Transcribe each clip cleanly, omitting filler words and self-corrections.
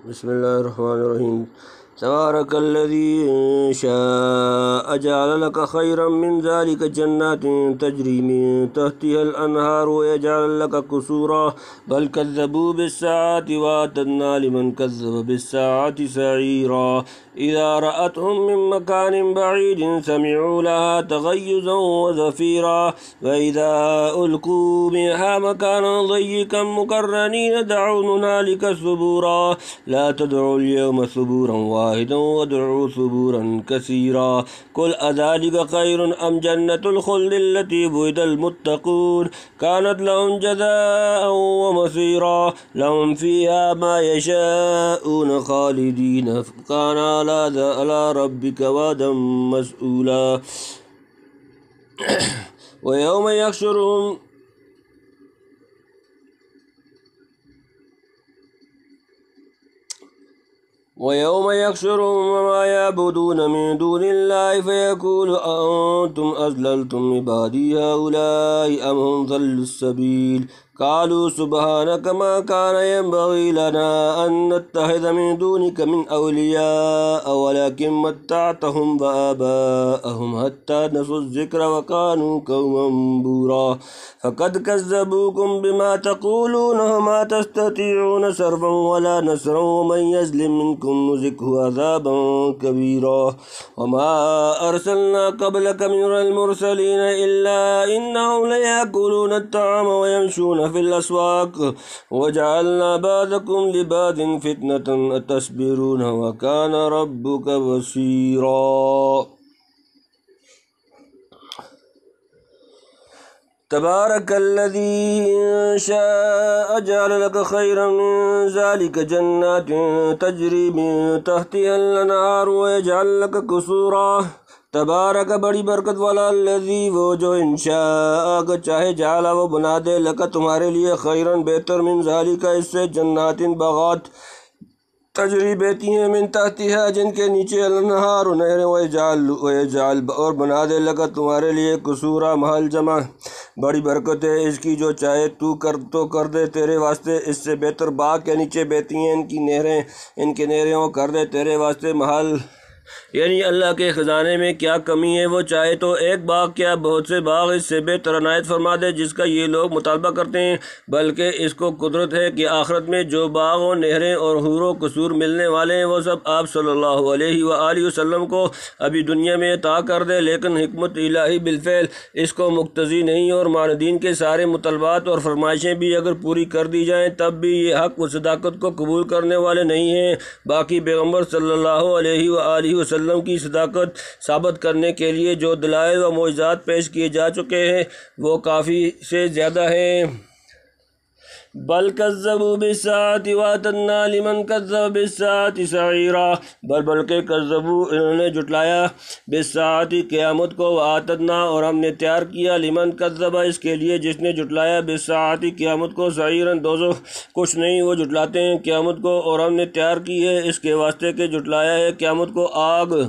بسم الله الرحمن الرحيم. تبارك الذي إن شاء جعل لك خيرا من ذلك جنات تجري من تحتها الأنهار ويجعل لك قصورا بل كذبوا بالساعة وأعتدنا لمن كذب بالساعة سعيرا إذا رأتهم من مكان بعيد سمعوا لها تغيظا وزفيرا وإذا ألقوا منها مكانا ضيقا مقرنين دعوا هنالك ثبورا لا تدعوا اليوم ثبورا واحدا وادعوا ثبورا كثيرا قل أذلك خير أم جنة الخلد التي وعد المتقون كانت لهم جزاء ومصيرا لهم فيها ما يشاءون خالدين كان على ربك وعدا مسئولا ويوم يحشرهم وما يعبدون من دون الله فيقول أأنتم أضللتم عبادي هؤلاء أم هم ضلوا السبيل قالوا سبحانك ما كان ينبغي لنا أن نتخذ من دونك من أولياء ولكن متعتهم وآباءهم حتى نسوا الذكر وكانوا قوما بورا فقد كذبوكم بما تقولون وما تستطيعون صرفا ولا نصرا ومن يظلم منكم نذقه عذابا كبيرا وما أرسلنا قبلك من المرسلين إلا إنهم ليأكلون الطعام ويمشون في الأسواق وجعلنا بعضكم لبعض فتنة أتصبرون وكان ربك بصيرا تبارك الذي إن شاء جعل لك خيرا من ذلك جنات تجري من تحتها الأنهار ويجعل لك قصورا تبارک بڑی برکت والا الذی وہ جو انشاء اگر چاہے جعلا وہ بنا دے لکا تمہارے لیے خیرن بہتر من ذالک اس سے جنات باغات تجری بہتی ہیں من تحتها جن کے نیچے الانہار نہریں ویجعل اور بنا دے لگا تمہارے لیے قصورا محل جمع بڑی برکت ہے اس کی جو چاہے تو کر دے تیرے واسطے اس سے بہتر باغ کے نیچے بہتی ہیں ان کی نہریں وہ کر دے تیرے واسطے محل یعنی اللہ کے خزانے میں کیا کمی ہے وہ چاہے تو ایک باغ کیا بہت سے باغ اس سے بہتر عنایت فرما دے جس کا یہ لوگ مطالبہ کرتے ہیں بلکہ اس کو قدرت ہے کہ آخرت میں جو باغ و نہریں اور حور و قصور ملنے والے ہیں وہ سب آپ صلی اللہ علیہ وآلہ وسلم کو ابھی دنیا میں عطا کر دے لیکن حکمت الہی بالفعل اس کو مقتضی نہیں اور معاندین کے سارے مطالبات اور فرمائشیں بھی اگر پوری کر دی جائیں تب بھی یہ حق و صداقت کو قبول کرنے والے نہیں ہیں باقی پیغمبر صلی اللہ علیہ وآلہ وسلم کی صداقت ثابت کرنے کے لیے جو دلائل و معجزات پیش کیے جا چکے ہیں وہ کافی سے زیادہ ہیں بل کذبوا بالساعة وأعتدنا لمن كذب بالساعة سعيرا بلکہ کذبوا انہوں نے جھٹلایا بالساعة قیامت کو وأعتدنا اور ہم نے تیار کیا لمن کذب اس کے لیے جس نے جھٹلایا بالساعة قیامت کو سعیرا دوزخ کچھ نہیں وہ جھٹلاتے ہیں قیامت کو اور ہم نے تیار کی ہے اس کے واسطے کہ جھٹلایا ہے قیامت کو آگ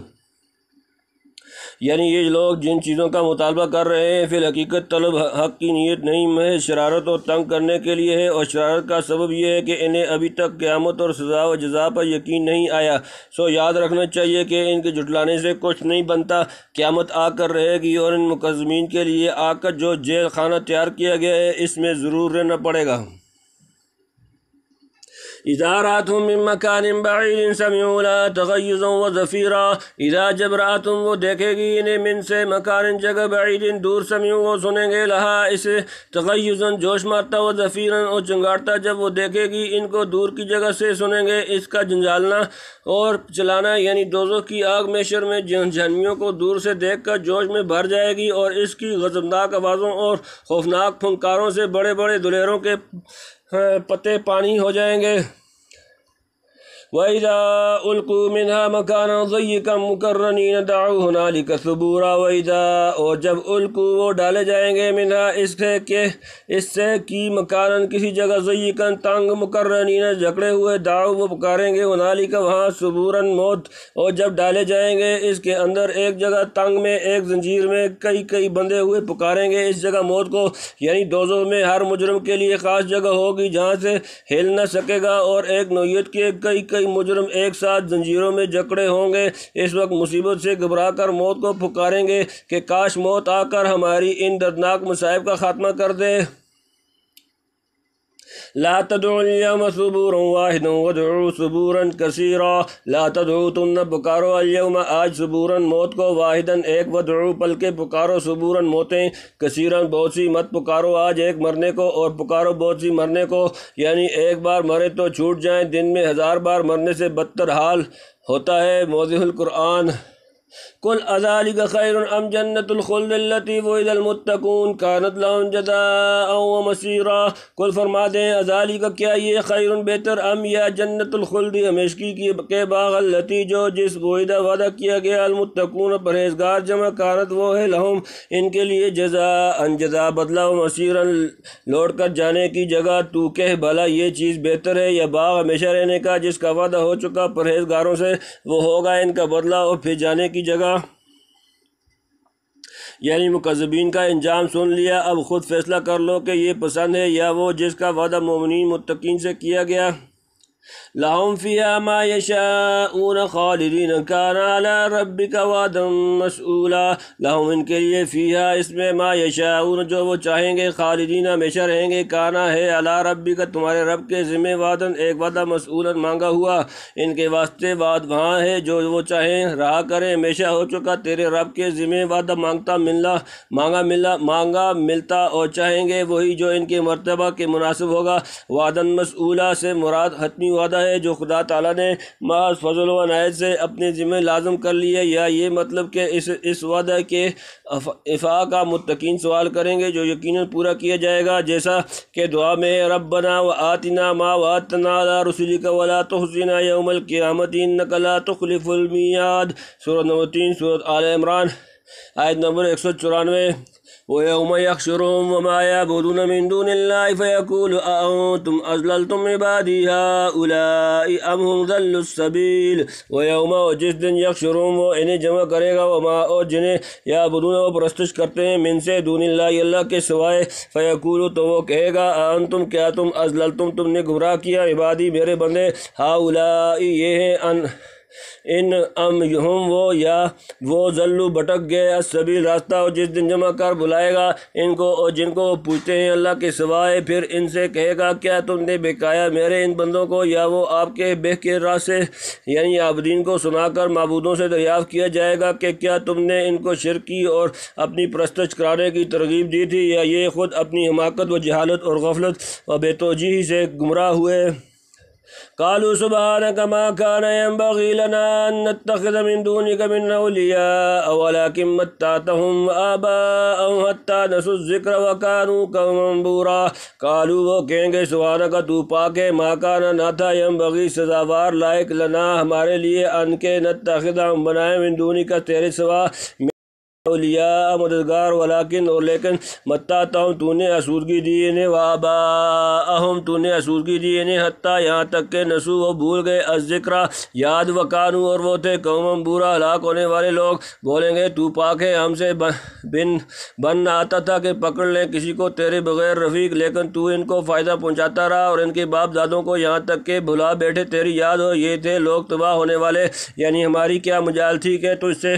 یعنی یہ لوگ جن چیزوں کا مطالبہ کر رہے ہیں فی الحقیقت طلب حق کی نیت نہیں محض شرارت اور تنگ کرنے کے لیے ہے اور شرارت کا سبب یہ ہے کہ انہیں ابھی تک قیامت اور سزا و جزا پر یقین نہیں آیا سو یاد رکھنا چاہیے کہ ان کے جھٹلانے سے کچھ نہیں بنتا قیامت آ کر رہے گی اور ان مکذبین کے لیے آ کر جو جیل خانہ تیار کیا گیا ہے اس میں ضرور رہنا پڑے گا اذا رأتهم من مكان بعيد سمعوا لها تغيظا وزفيرا اذا جب رأتهم وہ دیکھے گی انہیں من سے مکان جگہ بعید دور سمعوا وہ سنیں گے لہا اسے تغیظا جوش مارتا و زفیرا اور چنگاڑتا جب وہ دیکھے گی ان کو دور کی جگہ سے سنیں گے اس کا جنجالنا اور چلانا یعنی دوزخ کی آگ محشر میں جہنمیوں کو دور سے دیکھ کر جوش میں بھر جائے گی اور اس کی غضبناک آوازوں اور خوفناک پھنکاروں سے بڑے بڑے دلیروں کے پتے پانی ہو جائیں گے وَإِذَا أُلْقُوا مِنْهَا مَكَانًا ضَيِّقًا مُقَرَّنِينَ دَعُوا هُنَالِكَ ثُبُورًا وَإِذَا اور جب أُلْقُوا وہ ڈالے جائیں گے منها اس سے کی مکاناً کسی جگہ ضيِّقًا تنگ مقرنین جکڑے ہوئے دعوا وہ پکاریں گے هُنَالِكَ وہاں ثُبُورًا موت اور جب ڈالے جائیں گے اس کے اندر ایک جگہ تنگ میں ایک زنجیر میں کئی بندے ہوئے پکاریں گے اس جگہ موت کو یعنی دوزخ میں ہر مجرم کے لیے خاص جگہ ہوگی جہاں سے ہل نہ سکے گا اور ایک نوعیت کے کئی کئی مجرم ایک ساتھ زنجیروں میں جکڑے ہوں گے۔ اس وقت مصیبت سے گھبرا کر موت کو پکاریں گے کہ کاش موت آ کر ہماری ان دردناک مصائب کا خاتمہ کر دے۔ لا تدعوا اليوم ثبورا واحدا وادعوا ثبورا كثيرا۔ لا تدعوا تم نہ پکارو اليوم آج ثبورا موت کو، واحدا ایک، وادعوا بلکہ پکارو ثبورا موتیں، کثیرا بہت سی، مت پکارو آج ایک مرنے کو اور پکارو بہت سی مرنے کو، یعنی ایک بار مرے تو چھوٹ جائیں، دن میں 1000 بار مرنے سے بدتر حال ہوتا ہے۔ موضح القرآن۔ قل اذلک خیر ام جنت الخلد التی وعد المتقون کانت لهم جزاء ومصیرا۔ قل فرما دیں اذلک کیا یہ خیر بہتر، ام یا جنت الخلد ہمیشگی کے باغ، التی جو جس وعد وعدہ کیا گیا، المتقون پرہیزگار جمع، کانت وہ ہے، لہم ان کے لیے، جزاء جزا بدلہ، ومصیرا لوٹ کر جانے کی جگہ۔ تو کہہ بھلا یہ چیز بہتر ہے یا باغ ہمیشہ رہنے کا جس کا وعدہ ہو چکا پرہیزگاروں سے، وہ ہوگا ان کا بدلہ اور پھر جانے کی جگہ۔ یعنی مکذبین کا انجام سن لیا، اب خود فیصلہ کر لو کہ یہ پسند ہے یا وہ جس کا وعدہ مومنین متقین سے کیا گیا۔ لهم فيها ما يشاءون خالدين كان على ربك وعدا مسئولا۔ لهم ان کے لیے فیہا اس میں، ما یشاءون جو وہ چاہیں گے، خالدین ہمیشہ رہیں گے، کانا ہے، علی ربک تمہارے رب کے ذمہ، وعدا ایک وعدہ، مسئولا مانگا ہوا، ان کے واسطے وعد وہاں ہے جو وہ چاہیں رہا کریں، ہمیشہ ہو چکا تیرے رب کے ذمہ وعدہ، مانگا ملتا، اور چاہیں گے وہی جو ان کے مرتبہ کے مناسب ہوگا۔ وعدا مسئولا سے مراد حتمی وعدہ ہے جو خدا تعالیٰ نے محض فضل و عنایت سے اپنے ذمہ لازم کر لیا، یا یہ مطلب کہ اس وعدہ کے افعا کا متقین سوال کریں گے جو یقیناً پورا کیا جائے گا، جیسا کہ دعا میں ہے ربنا وآتنا ما وعدتنا علی رسلک ولا تخزنا یوم القیامۃ انک لا تخلف المیعاد۔ سورۃ نمبر 3 سورۃ آل عمران آیت نمبر 194۔ وَيَوْمَ يَحْشُرُهُمْ وَمَا يَعْبُدُونَ مِن دُونِ اللَّهِ فَيَقُولُ أَأَنْتُمْ أَضْلَلْتُمْ عِبَادِي هَؤُلَاءِ أَمْ هُمْ ضَلُّوا السَّبِيلَ۔ وَيَوْمَ اور جس دن يَحْشُرُهُمْ وہ انہیں جمع کرے گا، وَمَا اور جنہیں يَعْبُدُونَ وہ پرستش کرتے ہیں، من سے دون اللہ اللہ کے سوائے، فَيَقُولُ تو وہ کہے گا أَأَنْتُمْ کیا تم، أَضْلَلْتُمْ تم نے گمراہ کیا، عبادی میرے بندے، هَؤُلَاءِ یہ ہیں، ان ام ہم وہ یا وہ ضلوا بھٹک گئے، السبیل راستہ۔ اور جس دن جمع کر بلائے گا ان کو اور جن کو وہ پوچھتے ہیں اللہ کے سوائے، پھر ان سے کہے گا کیا تم نے بہکایا میرے ان بندوں کو، یا وہ آپ کے بہ کے راہ سے یعنی عابدین کو سنا کر معبودوں سے دریافت کیا جائے گا کہ کیا تم نے ان کو شرک کی اور اپنی پرستش کرانے کی ترغیب دی تھی، یا یہ خود اپنی حماقت و جہالت اور غفلت و بے توجیہی سے گمراہ ہوئے۔ قالوا سبحانك ما كان ينبغي لنا أن نتخذ من دونك من أولياء ولكن متعتهم وآباءهم حتى نسوا الذكر وكانوا قوما بورا۔ قالوا وہ کہیں گے سبحانك تو پاک ہے، ما كان نہ تھا، ينبغي سزاوار لائق، لنا ہمارے لیے، ان کے نتخذ ہم بنائے، من دونك تیرے سوا، اولیاء مددگار، ولیکن اور لیکن، متعتہم تو نے اسودگی دی انہیں، وآباءہم تو نے اسودگی دی انہیں، حتیٰ یہاں تک کہ نسو وہ بھول گئے، الذکر یاد، وکانو اور وہ تھے، قوم برا ہلاک ہونے والے لوگ۔ بولیں گے تو پاک ہے، ہم سے بن آتا تھا کہ پکڑ لیں کسی کو تیرے بغیر رفیق، لیکن تو ان کو فائدہ پہنچاتا رہا اور ان کے باپ دادوں کو، یہاں تک کہ بھلا بیٹھے تیری یاد ہو، یہ تھے لوگ تباہ ہونے والے۔ یعنی ہماری کیا مجال تھی کہ تو اس سے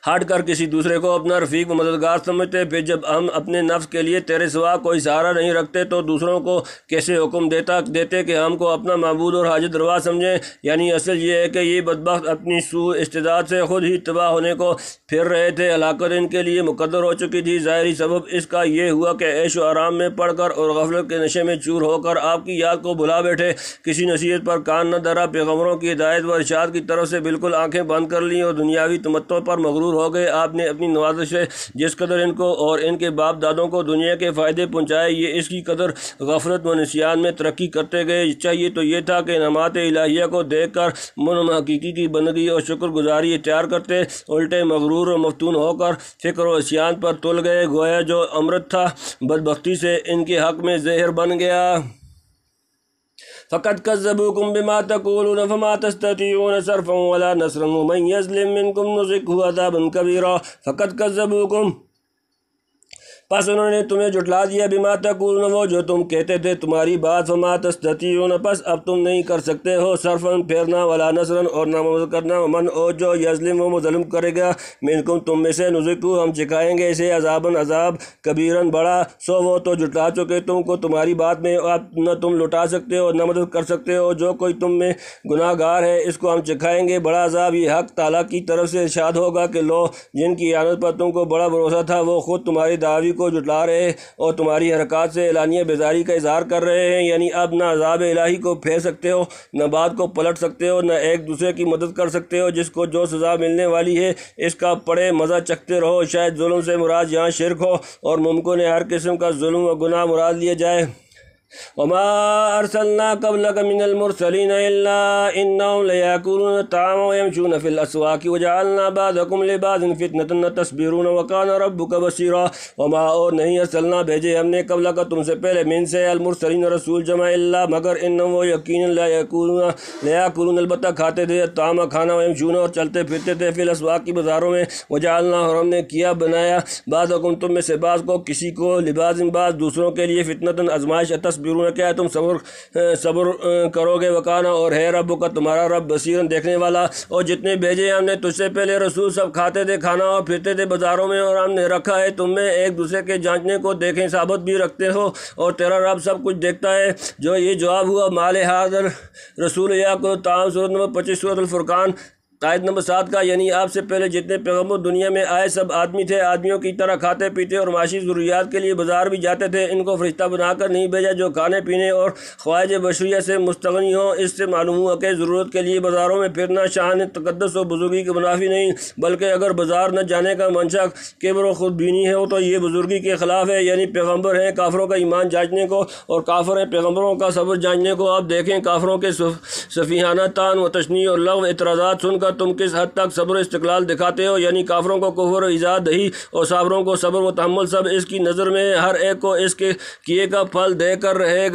ہٹ کر کسی دوسرے کو اپنا رفیق و مددگار سمجھتے، پھر جب ہم اپنے نفس کے لیے تیرے سوا کوئی سہارا نہیں رکھتے تو دوسروں کو کیسے حکم دیتے کہ ہم کو اپنا معبود اور حاجت روا سمجھیں۔ یعنی اصل یہ ہے کہ یہ بدبخت اپنی سوء استعداد سے خود ہی تباہ ہونے کو پھر رہے تھے، ہلاکت ان کے لیے مقدر ہو چکی تھی۔ ظاہری سبب اس کا یہ ہوا کہ عیش و آرام میں پڑھ کر اور غفلت کے نشے میں چور ہو کر آپ کی یاد کو بھلا بیٹھے، کسی نصیحت پر کان نہ دھرا، پیغمبروں کی ہدایت و ارشاد کی طرف سے بالکل آنکھیں بند کر لیں اور دنیاوی تمتع پر مغرور ہو گئے۔ آپ نے اپنی نوازش سے جس قدر ان کو اور ان کے باپ دادوں کو دنیا کے فائدے پہنچائے، یہ اس کی قدر غفلت و نسیان میں ترقی کرتے گئے۔ چاہیے تو یہ تھا کہ انعامات الہیہ کو دیکھ کر منعم حقیقی کی بندگی اور شکر گزاری اختیار کرتے، الٹے مغرور و مفتون ہو کر فکر و عصیان پر تل گئے، گویا جو امرت تھا بدبختی سے ان کے حق میں زہر بن گیا۔ فقد كذبوكم بما تقولون فما تستطيعون صرفا ولا نصرا ومن يظلم منكم نذقه عذابا كبيرا۔ فقد كذبوكم پس انہوں نے تمہیں جھٹلا دیا بما تقولون وہ جو تم کہتے تھے تمہاری بات فما تستطیعون پس اب تم نہیں کر سکتے ہو صرفاً پھیرنا ولا نصرن اور نہ مدد کرنا من او جو یظلم و ظلم کرے گا منکم تم میں سے نذقو ہم چکھائیں گے اسے عذاباً عذاب کبیراً بڑا سو وہ تو جھٹلا چکے تم کو تمہاری بات میں اب نہ تم لٹا سکتے ہو نہ مدد کر سکتے ہو جو کوئی تم میں گناہ گار ہے اس کو ہم چکھائیں گے بڑا عذاب یہ حق تعالیٰ کی طرف سے ارشاد ہوگا کہ لو جن کی اعانت پر تم کو بڑا بھروسہ تھا وہ خود تمہاری دعوی کو جھٹلا رہے اور تمہاری حرکات سے اعلانیہ بیزاری کا اظہار کر رہے ہیں یعنی اب نہ عذاب الہی کو پھیر سکتے ہو نہ بات کو پلٹ سکتے ہو نہ ایک دوسرے کی مدد کر سکتے ہو جس کو جو سزا ملنے والی ہے اس کا پڑے مزہ چکھتے رہو شاید ظلم سے مراد یہاں شرک ہو اور ممکن ہے ہر قسم کا ظلم و گناہ مراد لیا جائے وما ارسلنا قبلك من المرسلين الا انهم ليأكلون الطعام ويمشون في الاسواق وجعلنا بعضكم لبعض فتنة تصبرون وكان ربك بصيرا وما اور نہیں ارسلنا بھیجے ہم نے قبل کا تم سے پہلے من سے المرسلین رسول جمع الا مگر انهم وہ یقینا ليأكلون البتہ کھاتے تھے الطعام کھانا ويمشون اور چلتے پھرتے تھے فی الاسواق کی بازاروں میں وجعلنا اور ہم نے کیا بنایا بعضکم تم میں سے بعض کو کسی کو لبعض بعض دوسروں کے لیے فتنة آزمائش تصبرون کیا تم صبر کرو گے وکانا اور ہے رب کا تمہارا رب بصیرن دیکھنے والا اور جتنے بھیجے ہم نے تجھ سے پہلے رسول سب کھاتے تھے کھانا اور پھرتے تھے بازاروں میں اور ہم نے رکھا ہے تم میں ایک دوسرے کے جانچنے کو دیکھیں ثابت بھی رکھتے ہو اور تیرا رب سب کچھ دیکھتا ہے جو یہ جواب ہوا مال حاضر رسول یا کو تعام سورۃ نمبر 25 سورۃ الفرقان آیت نمبر 7 کا یعنی آپ سے پہلے جتنے پیغمبر دنیا میں آئے سب آدمی تھے آدمیوں کی طرح کھاتے پیتے اور معاشی ضروریات کے لیے بازار بھی جاتے تھے ان کو فرشتہ بنا کر نہیں بھیجا جو کھانے پینے اور خواہج بشریہ سے مستغنی ہوں اس سے معلوم ہوا کہ ضرورت کے لیے بازاروں میں پھرنا شان تقدس و بزرگی کے منافی نہیں بلکہ اگر بازار نہ جانے کا منشا کبر و خود بینی ہے تو یہ بزرگی کے خلاف ہے یعنی پیغمبر ہیں کافروں کا ایمان جانچنے کو اور کافر ہیں پیغمبروں کا صبر جانچنے کو آپ دیکھیں کافروں کے سفیہانہ طعن و تشنیع اور لغو اعتراضات سن کر تم کس حد تک صبر و استقلال دکھاتے ہو یعنی کافروں کو کفر و ایذا دہی اور صابروں کو صبر و تحمل سب اس کی نظر میں ہر ایک کو اس کے کیے کا پھل دے کر رہے گا